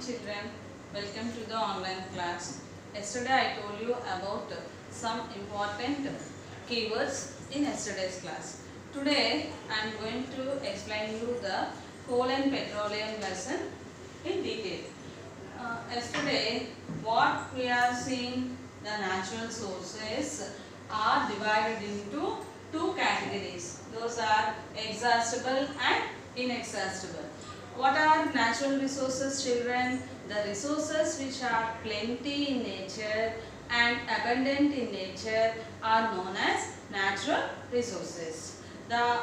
children, welcome to the online class. Yesterday I told you about some important keywords in yesterday's class. Today I am going to explain you the coal and petroleum lesson in detail. Yesterday what we are seeing, the natural sources are divided into two categories. Those are exhaustible and inexhaustible. What are natural resources, children? The resources which are plenty in nature and abundant in nature are known as natural resources. The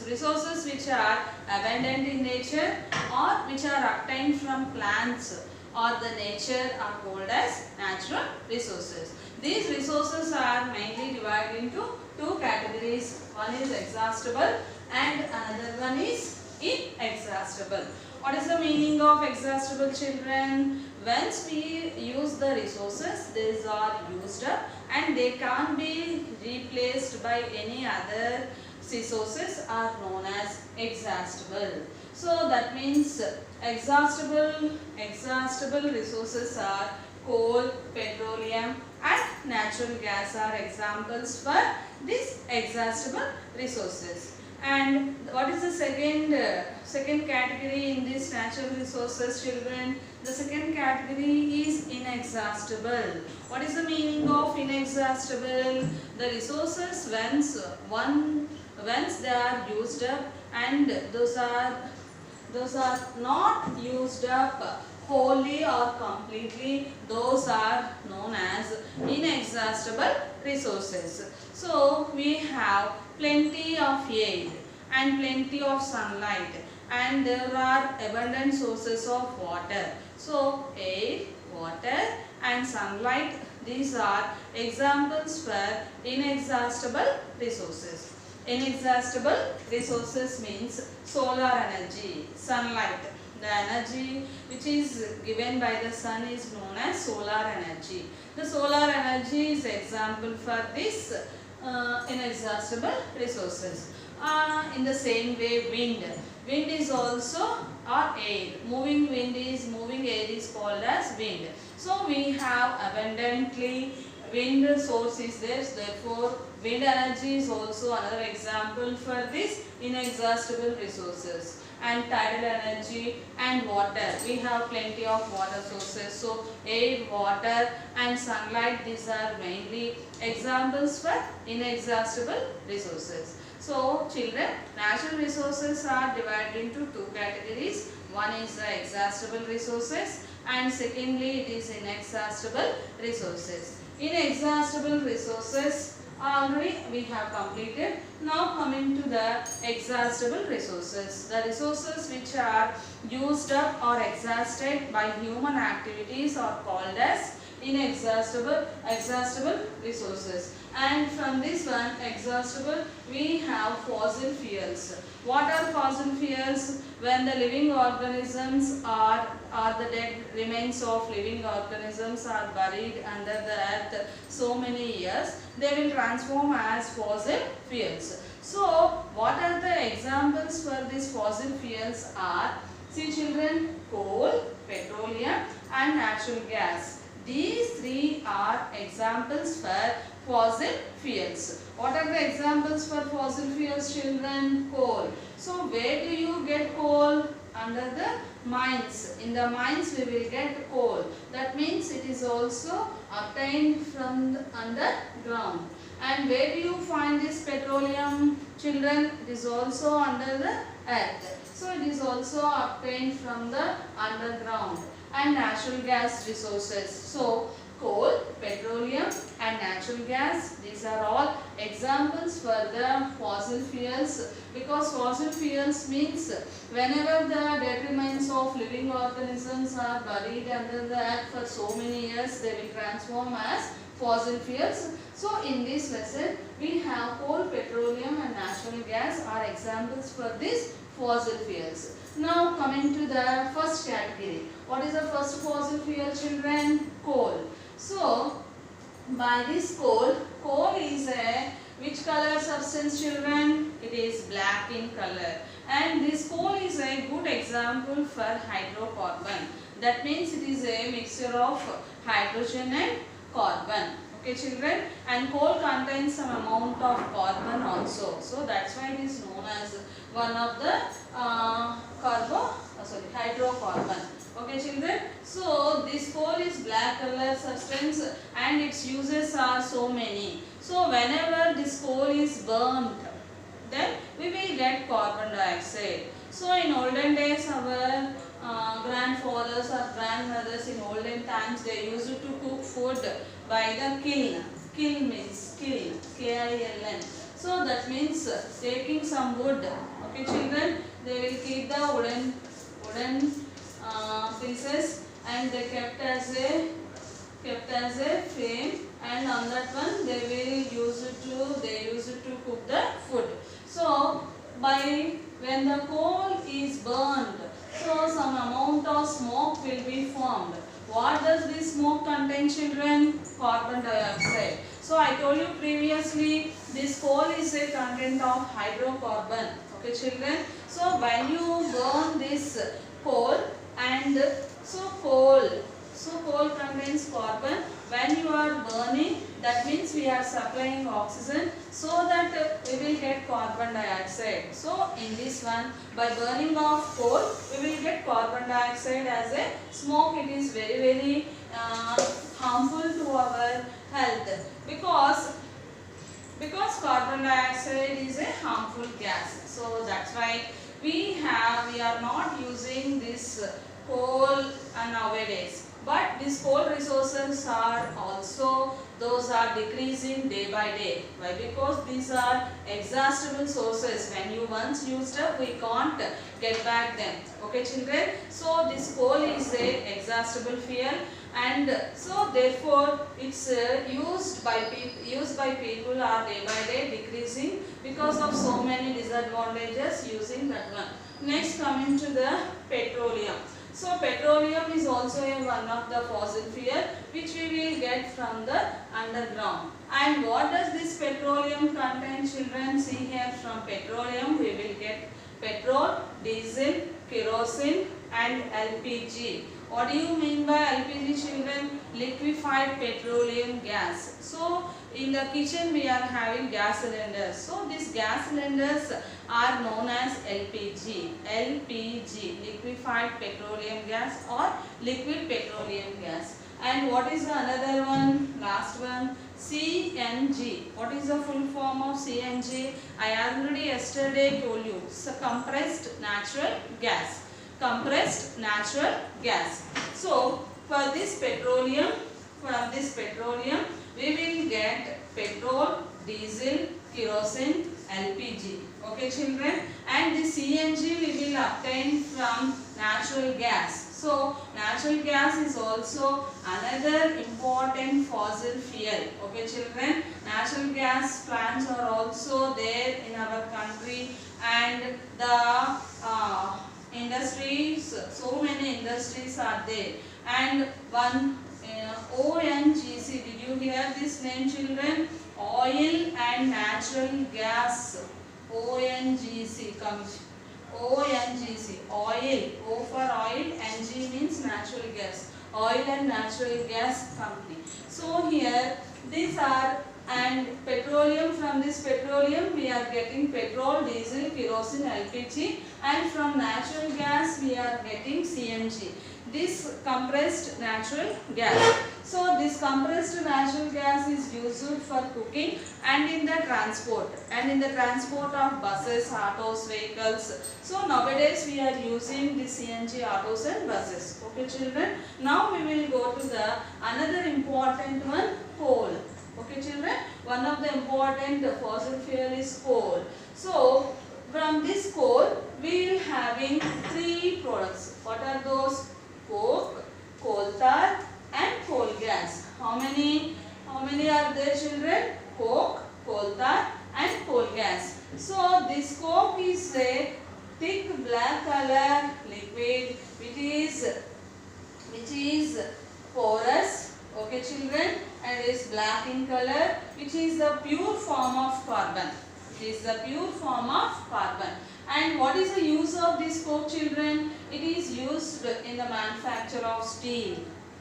resources which are abundant in nature or which are obtained from plants or the nature are called as natural resources. These resources are mainly divided into two categories. One is exhaustible and another one is inexhaustible. What is the meaning of exhaustible, children? Once we use the resources, these are used up and they can't be replaced by any other resources are known as exhaustible. So that means exhaustible resources are coal, petroleum and natural gas are examples for these exhaustible resources. And what is the second category in these natural resources, children? The second category is inexhaustible. What is the meaning of inexhaustible? The resources once they are used up and those are not used up wholly or completely, those are known as inexhaustible resources. So we have plenty of air and plenty of sunlight and there are abundant sources of water. So air, water and sunlight, these are examples for inexhaustible resources. Inexhaustible resources means solar energy, sunlight. The energy which is given by the sun is known as solar energy. The solar energy is example for this inexhaustible resources. In the same way, wind. Wind is also air. Moving air is called as wind. So we have abundantly wind source is there. Therefore, wind energy is also another example for this inexhaustible resources. And tidal energy and water. We have plenty of water sources. So air, water and sunlight, these are mainly examples for inexhaustible resources. So children, natural resources are divided into two categories. One is the exhaustible resources and secondly it is inexhaustible resources. Inexhaustible resources already we have completed. Now coming to the exhaustible resources. The resources which are used up or exhausted by human activities are called as exhaustible resources. And from this one, exhaustible, we have fossil fuels. What are fossil fuels? When the living organisms or the dead remains of living organisms are buried under the earth so many years, they will transform as fossil fuels. So, what are the examples for these fossil fuels are? See children, coal, petroleum and natural gas. These three are examples for fossil fuels. What are the examples for fossil fuels, children? Coal. So where do you get coal? Under the mines. In the mines we will get coal. That means it is also obtained from the underground. And where do you find this petroleum, children? It is also under the earth. So it is also obtained from the underground. And natural gas resources. So coal, petroleum and natural gas, these are all examples for the fossil fuels, because fossil fuels means whenever the dead remains of living organisms are buried under the earth for so many years, they will transform as fossil fuels. So in this lesson we have coal, petroleum and natural gas are examples for these fossil fuels. Now coming to the first category. What is the first fossil fuel, children? Coal. So by this coal is a which color substance, children? It is black in color. And this coal is a good example for hydrocarbon. That means it is a mixture of hydrogen and carbon. Okay children, and coal contains some amount of carbon also. So that's why it is known as one of the hydrocarbon. Okay children, so this coal is black color substance and its uses are so many. So whenever this coal is burnt, then we will get carbon dioxide. So in olden days our grandfathers or grandmothers in olden times, they used to cook food by the kiln. Kiln means kiln, K-I-L-N. So that means taking some wood. Okay children, they will keep the wooden pieces and they kept as a flame, and on that one they used to cook the food. So when the coal is burned, so some amount of smoke will be formed. What does this smoke contain children? Carbon dioxide. So I told you previously, this coal is a content of hydrocarbon. Okay children. So when you burn this coal, and coal contains carbon. When you are burning, that means we are supplying oxygen, so that we will get carbon dioxide. So in this one, by burning of coal, we will get carbon dioxide as a smoke. It is very harmful to our health, because carbon dioxide is a harmful gas. So that's why we are not using this coal nowadays. But these coal resources are also, those are decreasing day by day. Why? Because these are exhaustible sources. When you once used up, we can't get back them. Okay children? So this coal is a exhaustible fuel, and so therefore it's used by people are day by day decreasing because of so many disadvantages using that one. Next, coming to the petroleum. So petroleum is also one of the fossil fuel which we will get from the underground. And what does this petroleum contain children? See here, from petroleum we will get petrol, diesel, kerosene and LPG. What do you mean by LPG children? Liquefied petroleum gas. So in the kitchen we are having gas cylinders. So these gas cylinders are known as LPG. LPG, liquefied petroleum gas or liquid petroleum gas. And what is the another one? Last one, CNG. What is the full form of CNG? I already yesterday told you. So compressed natural gas. Compressed natural gas. So for this petroleum, we will get petrol, diesel, kerosene, LPG. Okay children, and the CNG we will obtain from natural gas. So natural gas is also another important fossil fuel. Okay children, natural gas plants are also there in our country, and the industries, so many industries are there. And one ONGC, did you hear this name children? Oil and natural gas. ONGC comes. ONGC, oil, O for oil, NG means natural gas. Oil and natural gas company. So here these are, and petroleum, from this petroleum we are getting petrol, diesel, kerosene, LPG, and from natural gas we are getting CNG. This compressed natural gas. So this compressed natural gas is used for cooking and in the transport, of buses, autos, vehicles. So nowadays we are using the CNG autos and buses. Okay children. Now we will go to the another important one, coal. Okay children. One of the important fossil fuel is coal. So from this coal we will having three products. What are those? Coke, coal tar and coal gas. How many are there children? Coke, coal tar and coal gas. So this coke is a thick black color liquid which is porous. Okay children, and is black in color, which is the pure form of carbon. It is the pure form of carbon. And what is the use of this coke, children? It is used in the manufacture of steel.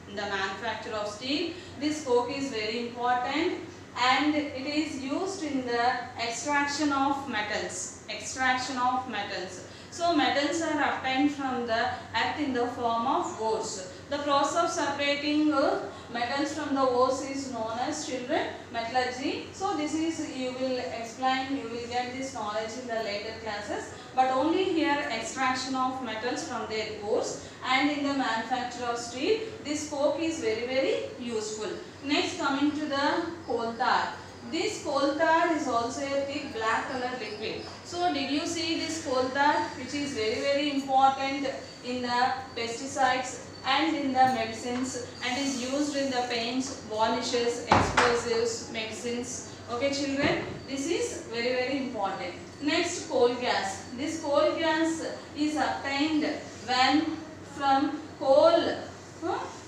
In the manufacture of steel, this coke is very important, and it is used in the extraction of metals. Extraction of metals. So metals are obtained from the earth in the form of ores. The process of separating metals from the ores is known as, children, metallurgy. So this is, you will explain, you will get this knowledge in the later classes. But only here extraction of metals from their ores, and in the manufacture of steel, this coke is very, very useful. Next, coming to the coal tar. This coal tar is also a thick black color liquid. So did you see this coal tar, which is very, very important in the pesticides and in the medicines, and is used in the paints, varnishes, explosives, medicines. Okay, children, this is very, very important. Next, coal gas. This coal gas is obtained when from coal.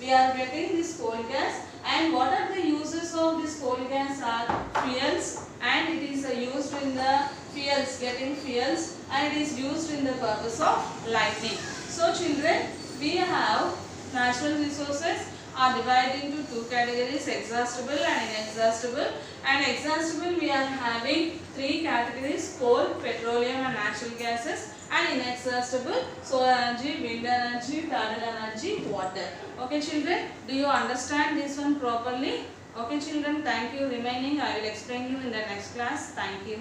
We are getting this coal gas, and what are the uses of this coal gas are fuels, and it is used in the fuels, getting fuels, and it is used in the purpose of lighting. So children, we have natural resources are divided into two categories, exhaustible and inexhaustible. And exhaustible, we are having three categories: coal, petroleum and natural gases. And inexhaustible, solar energy, wind energy, tidal energy, water. Okay children, do you understand this one properly? Okay children, thank you. Remaining I will explain you in the next class. Thank you.